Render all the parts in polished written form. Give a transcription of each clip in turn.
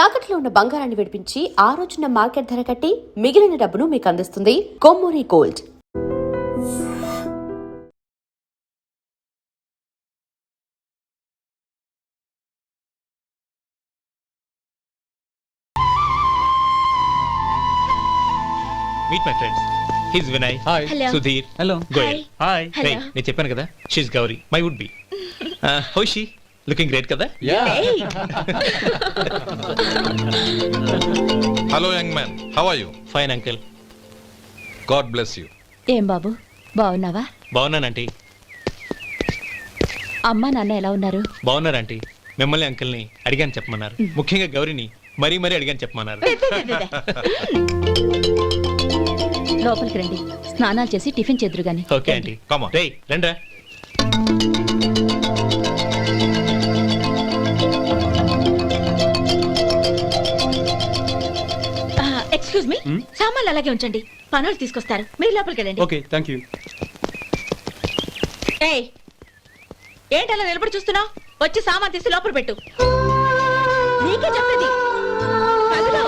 తాకట్లో ఉన్న బంగారాన్ని విడిపించి ఆ రోజున మార్కెట్ ధర కట్టి మిగిలిన డబ్బును మీకు అందిస్తుంది Kommuri gold. Meet my friends. He's Vinay. Hi. Hello. Sudhir. Hello. Goel. Hi. Hey, Hello. నేను చెప్పాను కదా, she's Gauri, my would be. How is she? Looking great కదా? Yeah. Hey. Hello, young man. How are you? Fine uncle. God bless you. ఏం బాబు బాగున్నావా? బాగున్నాను aunty. అమ్మ నాన్న ఎలా ఉన్నారు? బాగున్నారు ఆంటీ. మిమ్మల్ని అంకుల్ని అడిగాను చెప్పమన్నారు. ముఖ్యంగా గౌరిని మరీ అడిగాను చెప్పమన్నారు. లోపలికి రండి, స్నానాలు చేసి టిఫిన్ చేద్దురు గాని. Okay aunty. Come on. రేయ్ రండ్రా. ఎక్స్క్యూజ్ మీ, సామాన్లు అలాగే ఉంచండి, పనులు తీసుకొస్తారు, మీరు లోపలికి వెళ్ళండి. Okay, thank you. ఏయ్, ఏంటి అలా నిలబడి చూస్తున్నావు? వచ్చి సామాన్ తీసి లోపల పెట్టు. నీకే చెప్పేది. కదులు.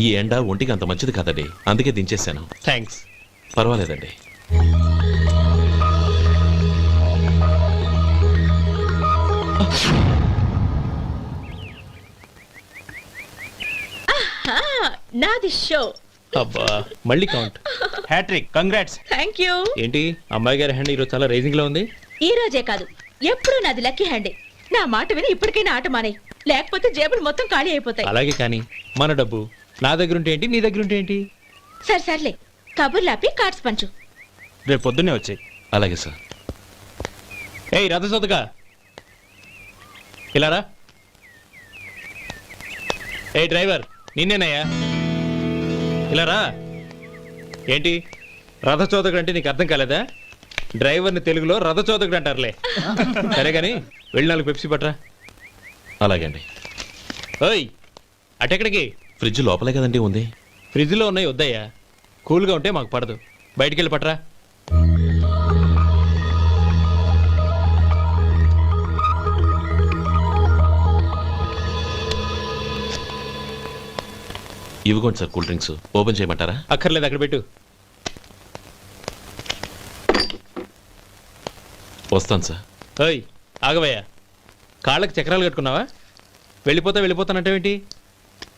ఈ ఎండ ఒంటికి అంత మంచిది కాదండి, అందుకే దించేశాను. థ్యాంక్స్. పర్వాలేదండి. నాది షో. అబ్బా మళ్ళీ count. Hat-trick. Congrats. Thank you. ఏంటి అమ్మాయి గారి హ్యాండ్ ఈరోజు చాలా రైజింగ్ లో ఉంది? ఈ రోజే కాదు, ఎప్పుడు నాది లక్కీ హ్యాండే. నా మాట విని ఇప్పటికైనా ఆట మానేయ్, లేకపోతే జేబులు మొత్తం ఖాళీ అయిపోతాయి. అలాగే కానీ మన డబ్బు నా దగ్గర ఉంటే ఏంటి, నీ దగ్గర ఉంటే ఏంటి? సరే సర్లే, కబుర్లు ఆపి కార్డ్స్ పంచు. రేపు పొద్దున్నే వచ్చాయి. అలాగే సార్. ఏయ్ రథసోదగా ఇలారా. ఏ డ్రైవర్ నిన్నేనయ్యా, ఇలారా. ఏంటి రథచోదకుడు అంటే నీకు అర్థం కాలేదా? డ్రైవర్ని తెలుగులో రథచోదకుడు అంటారులే. సరే కానీ వెళ్ళి 4 పెప్సీ పట్రా. అలాగే అండి. ఓయ్ అటెక్కడికి? ఫ్రిడ్జ్ లోపలే కదండి ఉంది. ఫ్రిడ్జ్లో ఉన్నాయి వద్దయ్యా, కూల్గా ఉంటే మాకు పడదు. బయటికి వెళ్ళి పట్రా. ఇవ్వకోండి సార్, కూల్ డ్రింక్స్ ఓపెన్ చేయమంటారా? అక్కర్లేదు, అక్కడ పెట్టు. వస్తాను సార్. ఓయ్ ఆగవయ్యా, కాళ్ళకి చక్రాలు కట్టుకున్నావా? వెళ్ళిపోతానంటావేంటి?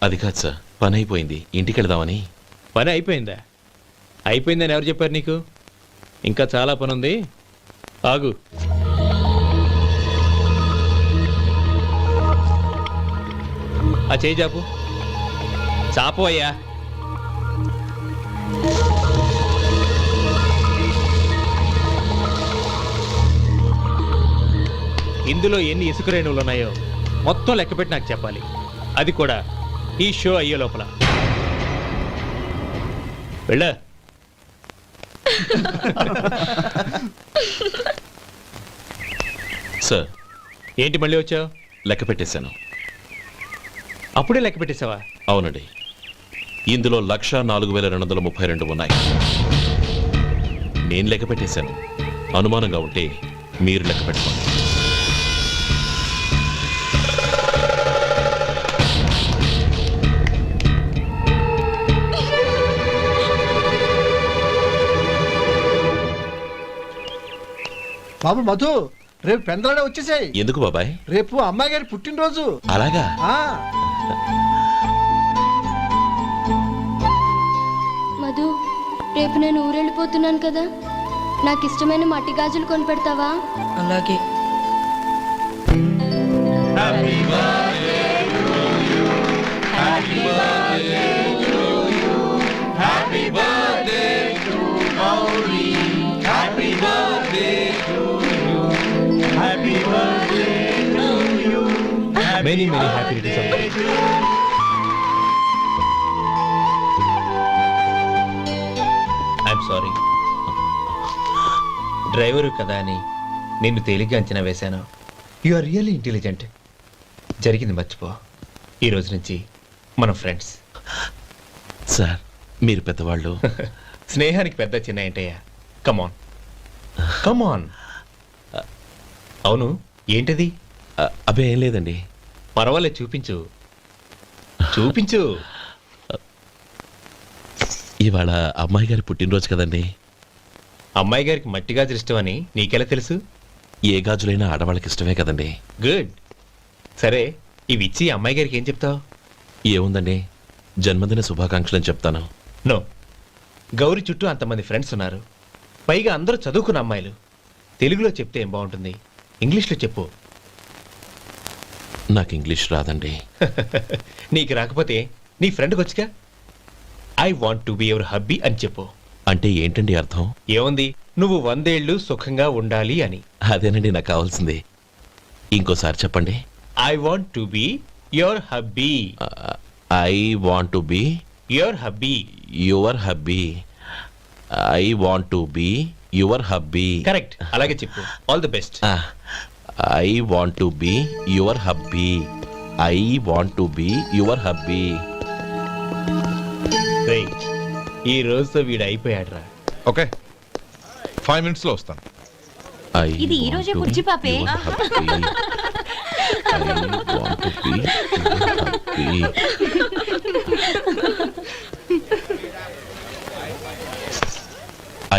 అది కాదు సార్, పని అయిపోయింది, ఇంటికి వెళదామని. పని అయిపోయిందా? అయిపోయిందని ఎవరు చెప్పారు నీకు? ఇంకా చాలా పని ఉంది, ఆగు. ఆ చేయి చాపు. చాపు అయ్యా. ఇందులో ఎన్ని ఇసుక రేణువులు ఉన్నాయో మొత్తం లెక్కపెట్టి నాకు చెప్పాలి, అది కూడా ఈ షో అయ్యే లోపల. వెళ్ళ. సార్ ఏంటి మళ్ళీ వచ్చావు? లెక్క పెట్టేశాను. అప్పుడే లెక్క పెట్టేశావా? అవునండి, ఇందులో 1,04,232 ఉన్నాయి. నేను లెక్క పెట్టేశాను. అనుమానంగా ఉంటే మీరు లెక్క పెట్టుకోండి. బాబు మధు, రేపు పెందలాడే వచ్చేసాయి. ఎందుకు బాబాయ్? రేపు అమ్మాయి గారి పుట్టినరోజు. అలాగా? మధు, రేపు నేను ఊరెళ్ళిపోతున్నాను కదా, నాకు ఇష్టమైన మట్టి గాజులు కొనిపెడతావా? అలాగే. Many many happy returns. I'm sorry, driver కదా అని నిన్ను తేలిగ్గా అంచనా వేశాను. You are really intelligent. జరిగింది మర్చిపో. ఈ రోజు నుంచి మనం ఫ్రెండ్స్. సార్ మీరు పెద్దవాళ్ళు. స్నేహానికి పెద్ద చిన్న ఏంటయ్యా? కమాన్ కమాన్. అవును, ఏంటది? అబ్బే ఏం లేదండి. పర్వాలేదు, చూపించు చూపించు. ఇవాళ అమ్మాయి గారి పుట్టినరోజు కదండి. అమ్మాయి గారికి మట్టి గాజులు ఇష్టమని నీకెలా తెలుసు? ఏ గాజులైనా ఆడవాళ్ళకి ఇష్టమే కదండి. గుడ్. సరే, ఇవి ఇచ్చి అమ్మాయి గారికి ఏం చెప్తావు? ఏముందండి, జన్మదిన శుభాకాంక్షలు అని చెప్తాను. నో, గౌరీ చుట్టూ అంతమంది ఫ్రెండ్స్ ఉన్నారు, పైగా అందరూ చదువుకున్న అమ్మాయిలు. తెలుగులో చెప్తే ఏం బాగుంటుంది? ఇంగ్లీష్లో చెప్పు. నాకు ఇంగ్లీష్ రాదండి. నీకు రాకపోతే నీ ఫ్రెండ్కి వచ్చిగా I want to be your hubby అని చెప్పు. అంటే ఏంటండి అర్థం? ఏముంది, నువ్వు 100 ఏళ్ళు సుఖంగా ఉండాలి అని. అదేనండి నాకు కావాల్సింది. ఇంకోసారి చెప్పండి. I want to be your hubby. I want to be your hubby. Your hubby. I want to be your hubby. Correct, అలాగే చెప్పు. All the best. I want to be your hubby. I want to be your hubby. ఈ రోజుతో వీడు అయిపోయాడ్రా. Okay, 5 minutes లో వస్తాను. ఇది ఈ రోజే పుచ్చి పాపే.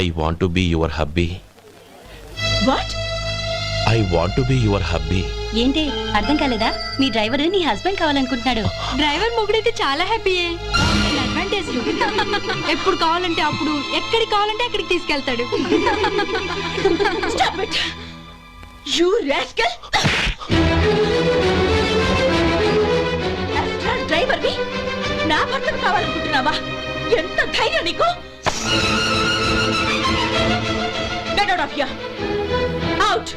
I want to be your hubby. What? I want to be your hubby. ఏంటి అర్థం కాలేదా? మీ డ్రైవర్ నీ హస్బెండ్ కావాలనుకుంటున్నాడు. డ్రైవర్ మొగుడైతే చాలా హ్యాపీయే. అడ్వాంటేజ్ ఎప్పుడు కావాలంటే అప్పుడు, ఎక్కడికి కావాలంటే అక్కడికి తీసుకెళ్తాడు. Stop it! You rascal! Driver ని నా భర్తను కావాలనుకుంటున్నావా? ఎంత ధైర్యం నీకు? Get out of here! Out!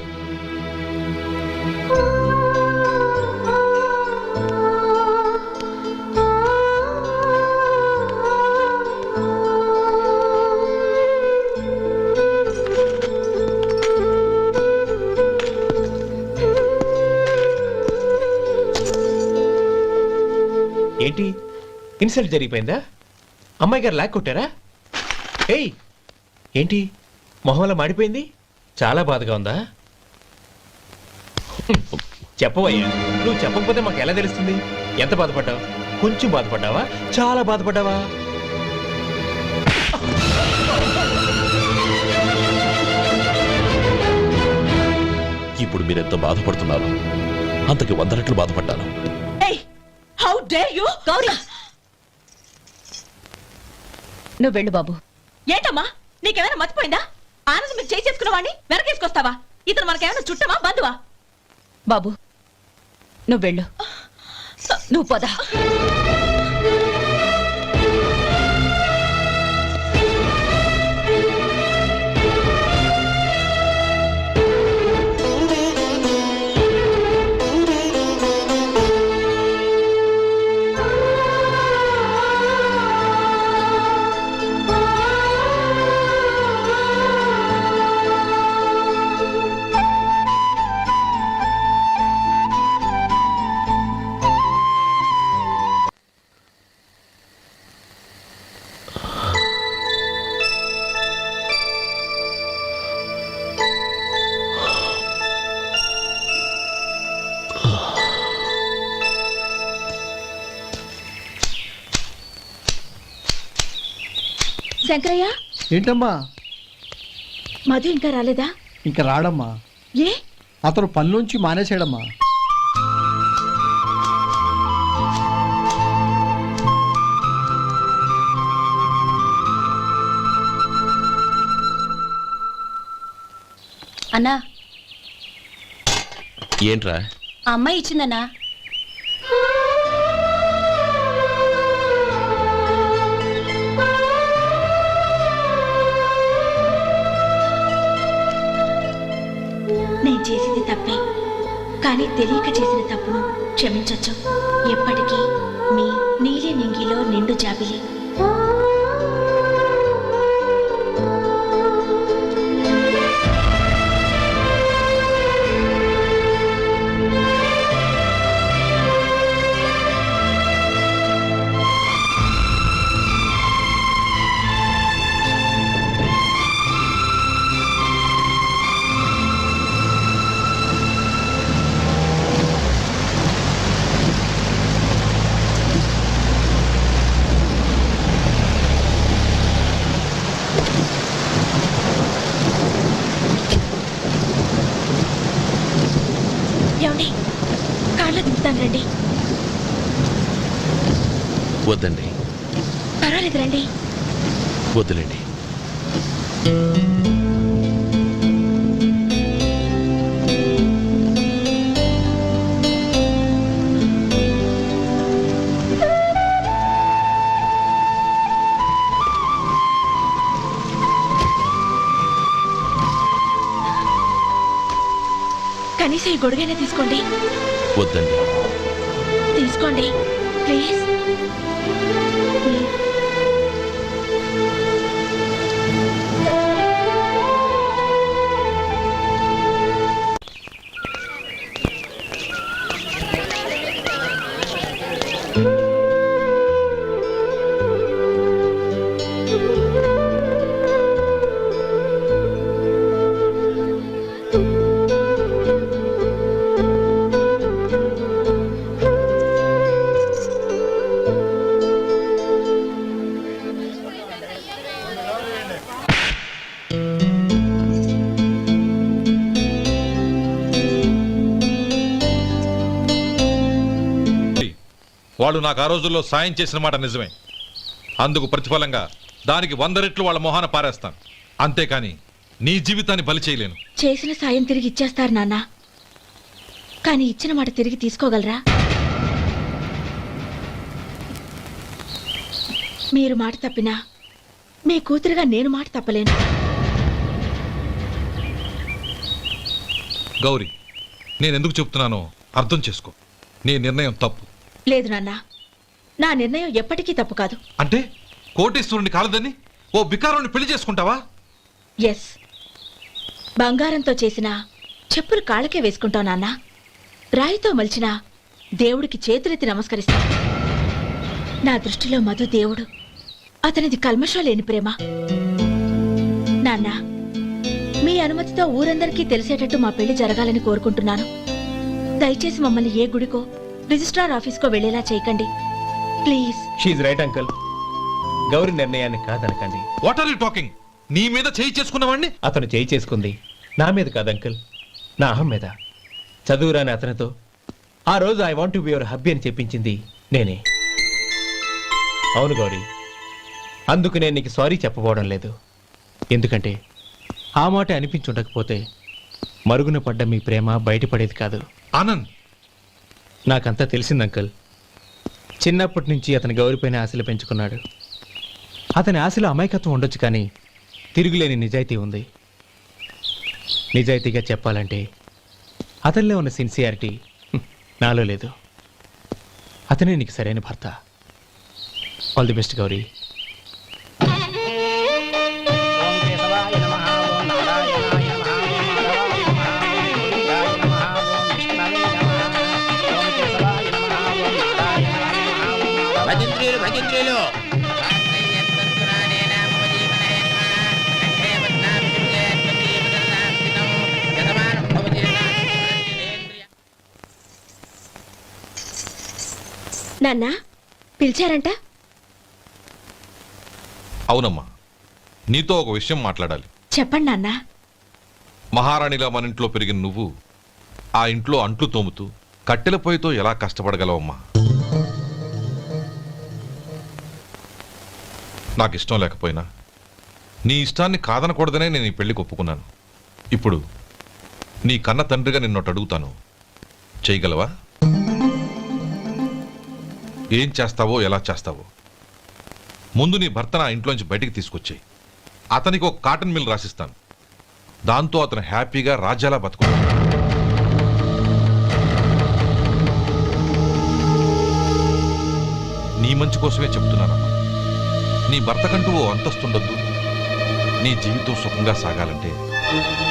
ఏంటి, ఇన్సల్ట్ జరిగిపోయిందా? అమ్మాయి గారు లాక్ కొట్టారా? ఏయ్, ఏంటి మొహంలో మాడిపోయింది? చాలా బాధగా ఉందా? చెప్పవయ్యా, నువ్వు చెప్పకపోతే మాకు ఎలా తెలుస్తుంది? ఎంత బాధపడ్డావు? కొంచెం బాధపడ్డావా? చాలా బాధపడ్డావా? ఇప్పుడు మీరెంత బాధపడుతున్నారు, అంతకి 100 రెట్లు బాధపడ్డాను. Hey! How dare you? Gauri, నువ్వు వెళ్ళు బాబు. ఏంటమ్మా, నీకేమైనా మర్చిపోయిందా? ఆనందం మీరు చేసుకున్నవాడిని వెనకేసుకొస్తావా? ఇతను మనకేమైనా చుట్టమా, బంధువా? బాబు నువ్వు వెళ్ళు. నువ్వు పద. శంకరయ్య, ఏంటమ్మా? మధు ఇంకా రాలేదా? ఇంకా రాడమ్మా. ఏ? అతను పనిలోంచి మానేసాడమ్మా. అన్నా, ఏంట్రా? ఆ అమ్మాయి ఇచ్చిందన్నా. నేను చేసింది తప్పే, కానీ తెలియక చేసిన తప్పును క్షమించొచ్చు. ఎప్పటికీ మీ నీలి నింగిలో నిండు జాబిలి. ఏమండి, కార్లో దింపుతాను రండి. వద్దండి, పర్వాలేదు రండి. వద్దులేండి. కనీసం ఈ గొడుగైనా తీసుకోండి. వద్దండి. తీసుకోండి ప్లీజ్. వాళ్ళు నాకు ఆ రోజుల్లో సాయం చేసిన మాట నిజమే. అందుకు ప్రతిఫలంగా దానికి 100 రెట్లు వాళ్ళ మొహాన పారేస్తాను. అంతేకాని నీ జీవితాన్ని బలి చేయలేను. చేసిన సాయం తిరిగి ఇచ్చేస్తారు నాన్న, కానీ ఇచ్చిన మాట తిరిగి తీసుకోగలరా? మీరు మాట తప్పినా మీ కూతురుగా నేను మాట తప్పలేను. గౌరీ, నేనెందుకు చెప్తున్నానో అర్థం చేసుకో. నీ నిర్ణయం తప్పు. లేదు నాన్న, నా నిర్ణయం ఎప్పటికీ తప్పు కాదు. అంటే కోటేశ్వరుని కాలదని ఓ బికారుని పెళ్లి చేసుకుంటావా? ఎస్, బంగారంతో చేసిన చెప్పులు కాళ్ళకే వేసుకుంటావు నాన్న. రాయితో మలిచిన దేవుడికి చేతులెత్తి నమస్కరిస్తా. నా దృష్టిలో మధు దేవుడు, అతనిది కల్మషం లేని ప్రేమ. నాన్న, మీ అనుమతితో ఊరందరికీ తెలిసేటట్టు మా పెళ్లి జరగాలని కోరుకుంటున్నాను. దయచేసి మమ్మల్ని ఏ గుడికో రిజిస్ట్రార్ ఆఫీస్కో వెళ్ళేలా చేయకండి please. She's right uncle. Gauri నిర్ణయాన్ని కాదనకండి. What are you talking? నీ మీద చేయి చేసుకున్నవాడిని అతను చేయి చేసుకుంది నా మీద కాదు అంకుల్, నా అహం మీద. చదువురాని అతనితో ఆ రోజు I want to be your hubby అని చెప్పించింది నేనే. అవును గౌరీ, అందుకు నేను నీకు సారీ చెప్పబోవడం లేదు. ఎందుకంటే ఆ మాట అనిపించుండకపోతే మరుగున పడ్డ మీ ప్రేమ బయటపడేది కాదు. ఆనంద్, నాకంతా తెలిసింది అంకుల్. చిన్నప్పటి నుంచి అతని గౌరిపైన ఆశలు పెంచుకున్నాడు. అతని ఆశలో అమాయకత్వం ఉండొచ్చు, కానీ తిరుగులేని నిజాయితీ ఉంది. నిజాయితీగా చెప్పాలంటే అతనిలో ఉన్న సిన్సియారిటీ నాలో లేదు. అతనే నీకు సరైన భర్త. All the best Gauri. నాన్న, పిలిచారంట? అవునమ్మా, నీతో ఒక విషయం మాట్లాడాలి. చెప్పండి నాన్న. మహారాణిలా మన ఇంట్లో పెరిగిన నువ్వు ఆ ఇంట్లో అంట్లు తోముతూ కట్టెల పొయ్యితో ఎలా కష్టపడగలవమ్మా? నాకు ఇష్టం లేకపోయినా నీ ఇష్టాన్ని కాదనకూడదనే నేను ఈ పెళ్లికి ఒప్పుకున్నాను. ఇప్పుడు నీ కన్న తండ్రిగా నిన్నొట్టు అడుగుతాను, చేయగలవా? ఏం చేస్తావో, ఎలా చేస్తావో ముందు నీ భర్త నా ఇంట్లోంచి బయటికి తీసుకొచ్చేయి. అతనికి ఒక కాటన్ మిల్ రాసిస్తాను. దాంతో అతను హ్యాపీగా రాజ్యాలా బతుకుతాడు. మంచి కోసమే చెప్తున్నానమ్మా. నీ భర్తకంటూ ఓ అంతస్తుండద్దు. నీ జీవితం సుఖంగా సాగాలంటే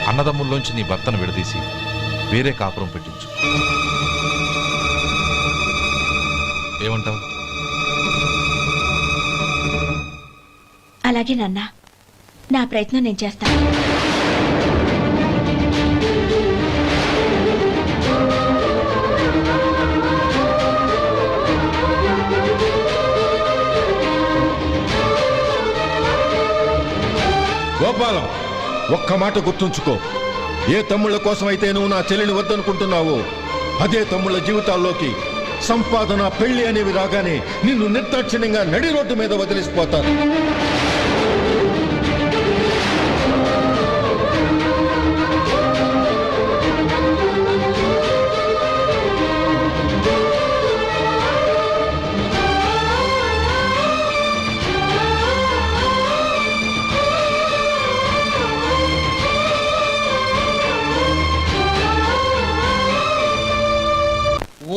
అన్నదమ్ముల్లోంచి నీ భర్తను విడదీసి వేరే కాపురం పెట్టించు. ఏమంటావు? అలాగే నాన్న, నా ప్రయత్నం నేను చేస్తాను. గోపాలం, ఒక్క మాట గుర్తుంచుకో. ఏ తమ్ముళ్ళ కోసం అయితే నువ్వు నా చెల్లిని వద్దనుకుంటున్నావో అదే తమ్ముళ్ళ జీవితాల్లోకి సంపాదన, పెళ్లి అనేవి రాగానే నిన్ను నిర్దాక్షిణ్యంగా నడి రోడ్డు మీద వదిలేసిపోతారు.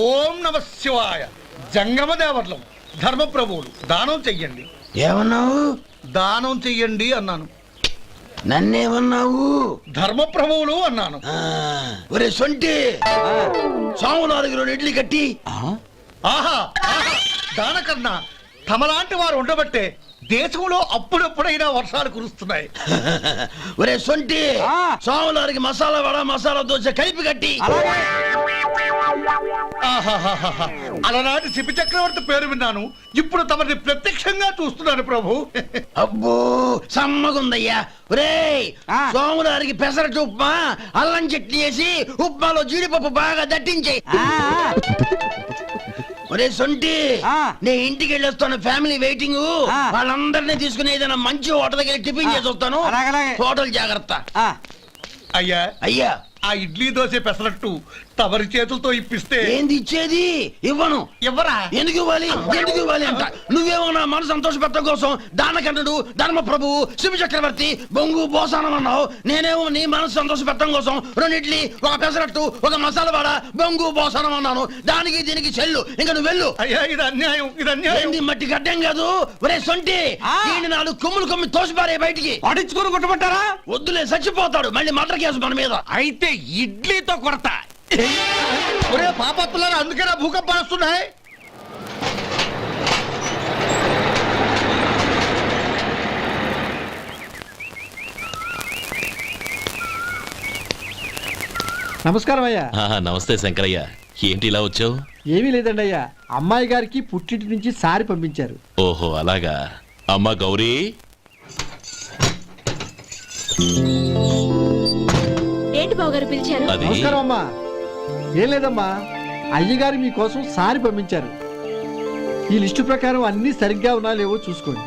ఓం నమ శివాయ. జంగమ దేవర్లం, ధర్మప్రభువులు, దానం చెయ్యండి. ఏమన్నావు? దానం చెయ్యండి అన్నాను. నన్నేమన్నావు? ధర్మప్రభువులు అన్నాను. ఒరే సొంటి, సాములారికి 2 ఇడ్లీ కట్టి. ఆహా ఆహా, దానకన్నా తమలాంటి వారు ఉండబట్టే దేశంలో అప్పుడప్పుడైనా వర్షాలు కురుస్తున్నాయి. ఒరే సొంటి, సాములారికి మసాలా వడ, మసాలా దోశ కలిపి కట్టి. ఆహాహాహా, అలనాటి శిపి చక్రవర్తి పేరు విన్నాను, ఇప్పుడు తమని ప్రత్యక్షంగా చూస్తున్నాను ప్రభు. అబ్బో సమ్మగుందయ్యా. ఒరేయ్, సోములారికి పెసరట్టు ఉప్మా, అల్లం చట్నీ వేసి ఉప్మాలో జీడిపప్పు బాగా దట్టించే. ఒరే సొంటి, నే ఇంటికి వెళ్ళొస్తాను, ఫ్యామిలీ వెయిటింగ్. వాళ్ళందరినీ తీసుకుని ఏదైనా మంచి హోటల్ దగ్గర టిఫిన్ చేసి వస్తాను. హోటల్ జాగ్రత్త. అయ్యా అయ్యా, ఆ ఇడ్లీ దోశ పెసరట్టు తమరి చేతులతో ఇప్పిస్తే. ఏంది ఇచ్చేది? ఇవ్వను. ఎవరా? ఎందుకు ఇవ్వాలి? ఎందుకు ఇవ్వాలి అంట. నువ్వేమో నా మనసు సంతోషపెట్టడం కోసం దానకంటుడు, ధర్మ ప్రభువు, శివ చక్రవర్తి, బొంగు బోసానం అన్నావు. నేనేమో నీ మనసు సంతోషపెట్టడం కోసం 2 ఇడ్లీ, 1 పెసరట్టు, 1 మసాలా వాడ, బొంగు బోసానం అన్నాను. దానికి దీనికి చెల్లు. ఇంకా నువ్వు వెళ్ళు. అయ్యా, ఇది అన్యాయం, ఇది అన్యాయం. ఏంది మట్టి గడ్డం కాదు. ఒరే సొంటి, దీన్ని 4 కొమ్ములు కొమ్మి తోసిపారే బయటికి. పడించుకొని కొట్టమంటారా? వద్దులే, చచ్చిపోతాడు. మళ్ళీ మటర్ కేసు మన మీద. అయితే ఇడ్లీతో కొడతా. ఒరే పాపత్తులారా, అందుకేనా భూకంపాలు వస్తున్నాయి? నమస్కారం అయ్యా. నమస్తే శంకరయ్య, ఏంటి ఇలా వచ్చావు? ఏమీ లేదండి అయ్యా, అమ్మాయి గారికి పుట్టింటి నుంచి సారి పంపించారు. ఓహో అలాగా. అమ్మా గౌరీ, ఏంటి బావగారు పిలిచారు? అది నమస్కారం అమ్మా. ఏం లేదమ్మా, అయ్యగారు మీకోసం సారి పంపించారు. ఈ లిస్టు ప్రకారం అన్ని సరిగ్గా ఉన్నా లేవో చూసుకోండి.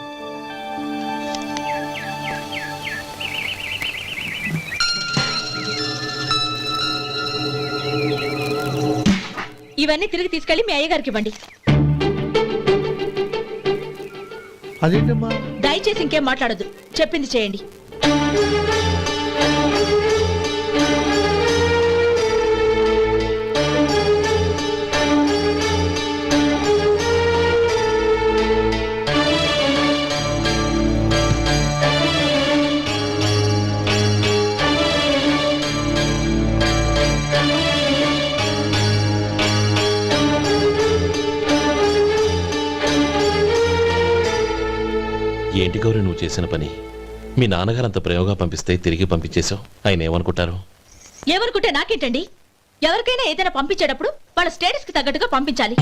ఇవన్నీ తిరిగి తీసుకెళ్లి మీ అయ్యగారికి ఇవ్వండి. అదేంటమ్మా? దయచేసి ఇంకేం మాట్లాడొద్దు, చెప్పింది చేయండి. ఏంటి గౌరీ నువ్వు చేసిన పని? మీ నాన్నగారు అంత ప్రేమగా పంపిస్తే తిరిగి పంపించేశావు. ఆయన ఏమనుకుంటారు? ఏమనుకుంటే నాకేంటండి? ఎవరికైనా ఏదైనా పంపించేటప్పుడు వాళ్ళ స్టేటస్ కి తగ్గట్టుగా పంపించాలి.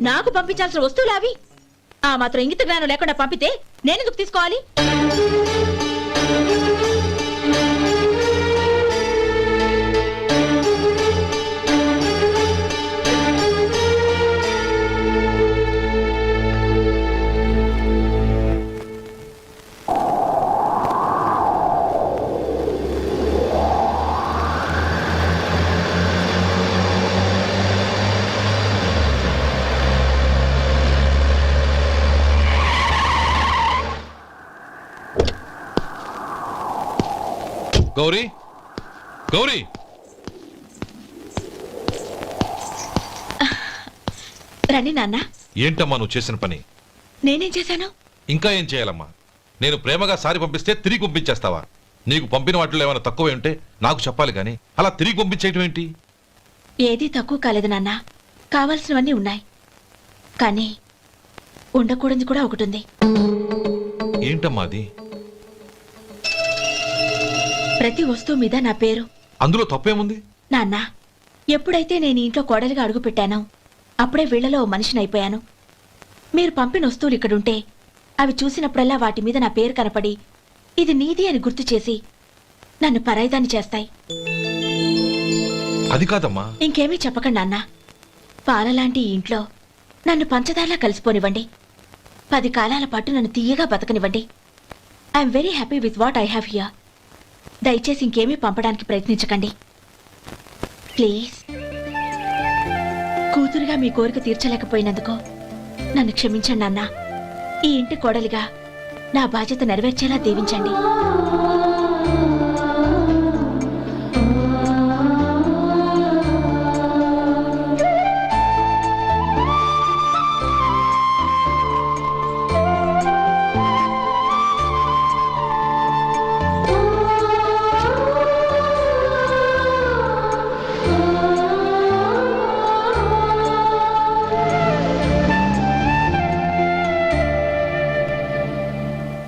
నాకు పంపించాల్సిన వస్తువులు అవి. ఆ మాత్రం ఇంగిత జ్ఞానం లేకుండా పంపితే నేనెందుకు తీసుకోవాలి? గౌరీ, గౌరీ, రండి నాన్న. ఏంటమ్మా నువ్వు చేసిన పని? నేనేం చేశాను? ఇంకా ఏం చేయాలమ్మా? నేను ప్రేమగా సారి పంపిస్తే తిరిగి పంపించేస్తావా? నీకు పంపిన వాటిలో ఏమైనా తక్కువ ఉంటే నాకు చెప్పాలి కానీ అలా తిరిగి పంపించేయటం ఏంటి? ఏదీ తక్కువ కాలేదు నాన్న, కావాల్సినవన్నీ ఉన్నాయి. కానీ ఉండకూడదు కూడా ఒకటి ఉంది. ఏంటమ్మా అది? ప్రతి వస్తువు మీద నా పేరు. అందులో తప్పేముంది? నాన్న, ఎప్పుడైతే నేను ఇంట్లో కోడలిగా అడుగు పెట్టానో అప్పుడే వీళ్లలో ఓ మనిషిని అయిపోయాను. మీరు పంపిన వస్తువులు ఇక్కడుంటే అవి చూసినప్పుడల్లా వాటి మీద నా పేరు కనపడి ఇది నీది అని గుర్తు చేసి నన్ను పరాయిదాన్ని చేస్తాయి. అది కాదమ్మా. ఇంకేమీ చెప్పకండి నాన్న. పాలలాంటి ఈ ఇంట్లో నన్ను పంచదారలా కలిసిపోనివ్వండి. 10 కాలాల పాటు నన్ను తీయగా బతకనివ్వండి. I'm very happy with what I have here. దయచేసి ఇంకేమీ పంపడానికి ప్రయత్నించకండి ప్లీజ్. కూతురుగా మీ కోరిక తీర్చలేకపోయినందుకు నన్ను క్షమించండి నాన్న. ఈ ఇంటి కోడలిగా నా బాధ్యత నెరవేర్చేలా దీవించండి.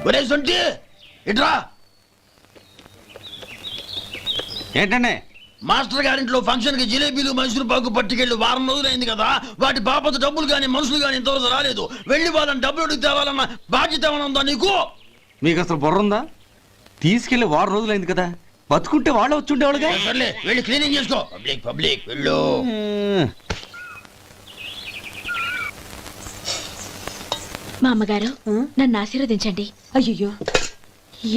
ఒరే సొంటి ఇట్రా. ఏంటండి? మాస్టర్ గారింట్లో ఫంక్షన్ కి జిలేబీలు మైసూరు పాకు పట్టుకెళ్ళి వారం రోజులైంది కదా. వాటి బాపత డబ్బులు కానీ మనుషులు కానీ ఇంతవరకు రాలేదు. వెళ్ళి వాళ్ళని డబ్బులు అడిగి తేవాలన్న బాధ్యత ఏమైనా ఉందా నీకు? మీకు అసలు బుర్ర ఉందా? తీసుకెళ్లి వారం రోజులైంది కదా, బతుకుంటే వాళ్ళు వచ్చి ఉండేవాళ్ళుగా. సర్లే వెళ్ళి క్లీనింగ్ చేసుకో. పబ్లిక్ పబ్లిక్ వెళ్ళు. మా అమ్మగారు నన్ను ఆశీర్వదించండి. అయ్యో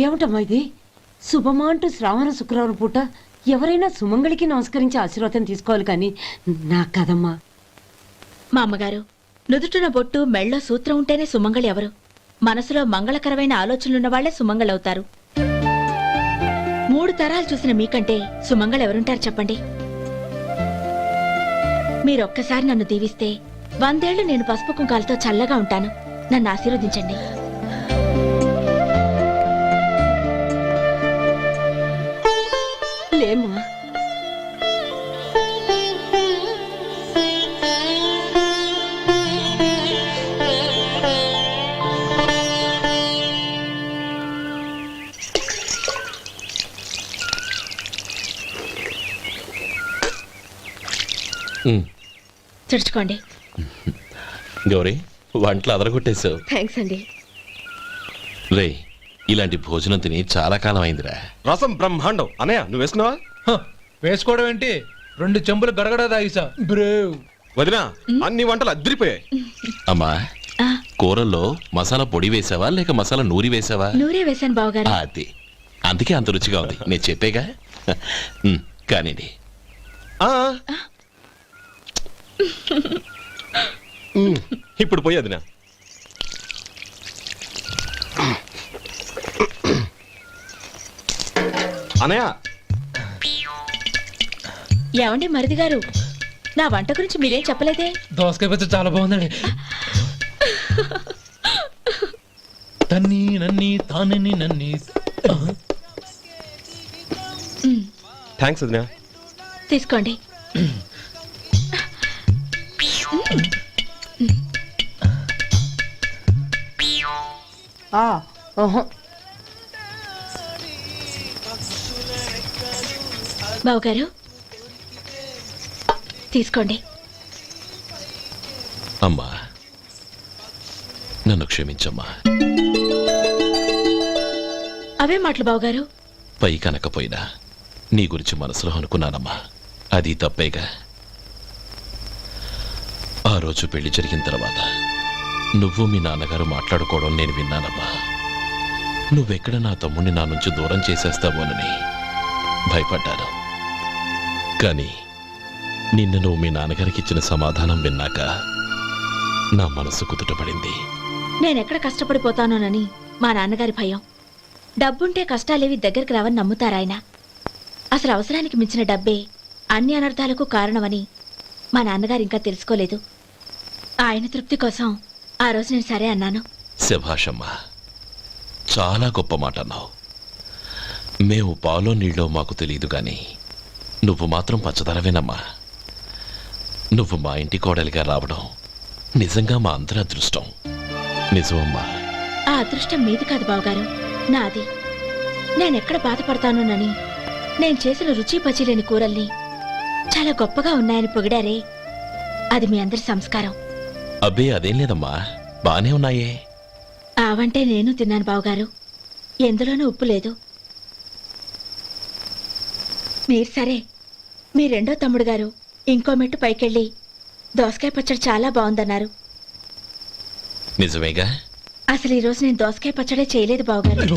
ఏమిటమ్మా ఇది? శుభమా అంటూ శ్రావణ శుక్రవారం పూట ఎవరైనా సుమంగళికి నమస్కరించి ఆశీర్వాదం తీసుకోవాలి కానీ నాకు కదమ్మా. మా అమ్మగారు, నుదుటిన బొట్టు మెళ్ళో సూత్రం ఉంటేనే సుమంగళి ఎవరు? మనసులో మంగళకరమైన ఆలోచనలున్న వాళ్లే సుమంగళవుతారు. 3 తరాలు చూసిన మీకంటే సుమంగళ ఎవరుంటారు చెప్పండి? మీరొక్కసారి నన్ను దీవిస్తే 100 ఏళ్లు నేను పసుపు కుంకాలతో చల్లగా ఉంటాను. నన్ను ఆశీర్వదించండి. లేమ్మా. తుడుచుకోండి. గౌరీ, వంటలు అదరగొట్టేశావు. థ్యాంక్స్ అండి. రే, ఇలాంటి భోజనం తిని చాలా కాలం అయిందిరా. రసం బ్రహ్మాండం. అనయ్య నువ్వు వేసుకున్నావా? వేసుకోవడం ఏంటి, 2 చెంబులు గడగడ తాగిసా. బ్రేవ్ వదినా, అన్ని వంటలు అద్దరిపోయాయి. అమ్మా, కూరల్లో మసాలా పొడి వేసావా లేక మసాలా నూరి వేసావా? నూరే వేశాను బావగారు. అది అందుకే అంత రుచిగా ఉంది. నేను చెప్పేగా. కానివ్వండి. ఇప్పుడు పోయి వదినా. అనయ్య, ఏమండి మరిది గారు, నా వంట గురించి మీరేం చెప్పలేదే? దోసకాయ పచ్చడి చాలా బాగుందండి. తన్ని నన్ని తానని నన్ని. థ్యాంక్స్ వదినా. తీసుకోండి. బావగారు తీసుకోండి. అమ్మా, నన్ను క్షమించమ్మా. అవే మాటలు బావగారు. పై కనకపోయినా నీ గురించి మనసులో అనుకున్నానమ్మా. అది తప్పేగా. ఆ రోజు పెళ్లి జరిగిన తర్వాత నువ్వు మీ నాన్నగారు మాట్లాడుకోవడం నేను విన్నానమ్మా. నువ్వెక్కడ నా తమ్ముడిని నా నుంచి దూరం చేసేస్తావోనని భయపడ్డాను. కానీ నిన్న నువ్వు మీ నాన్నగారికి ఇచ్చిన సమాధానం విన్నాక నా మనసు కుదుటపడింది. నేనెక్కడ కష్టపడిపోతానోనని మా నాన్నగారి భయం. డబ్బుంటే కష్టాలేవి దగ్గరికి రావని నమ్ముతారాయన. అసలు అవసరానికి మించిన డబ్బే అన్ని అనర్థాలకు కారణమని మా నాన్నగారు ఇంకా తెలుసుకోలేదు. ఆయన తృప్తి కోసం ఆ రోజు నేను సరే అన్నాను. శభాషమ్మా, చాలా గొప్ప మాట అన్నావు. మేము పాలో నీళ్ళో మాకు తెలియదు కానీ నువ్వు మాత్రం పచ్చదనవేనమ్మా. నువ్వు మా ఇంటి కోడలిగా రావడం నిజంగా మా అందరి అదృష్టం. నిజమమ్మా. ఆ అదృష్టం మీది కాదు బావగారు, నాది. నేనెక్కడ బాధపడతానోనని నేను చేసిన రుచి పచిలేని కూరల్ని చాలా గొప్పగా ఉన్నాయని పొగిడారే, అది మీ అందరి సంస్కారం. అబ్బే అదేం లేదమ్మా, బానే ఉన్నాయే. ఆవంటే నేను తిన్నాను బావగారు, ఎందులోనూ ఉప్పు లేదు. మీరు సరే, మీ రెండో తమ్ముడు గారు ఇంకో మెట్టు పైకెళ్ళి దోసకాయ పచ్చడి చాలా బాగుందన్నారు. నిజమేగా? అసలు ఈరోజు నేను దోసకాయ పచ్చడే చేయలేదు బావగారు.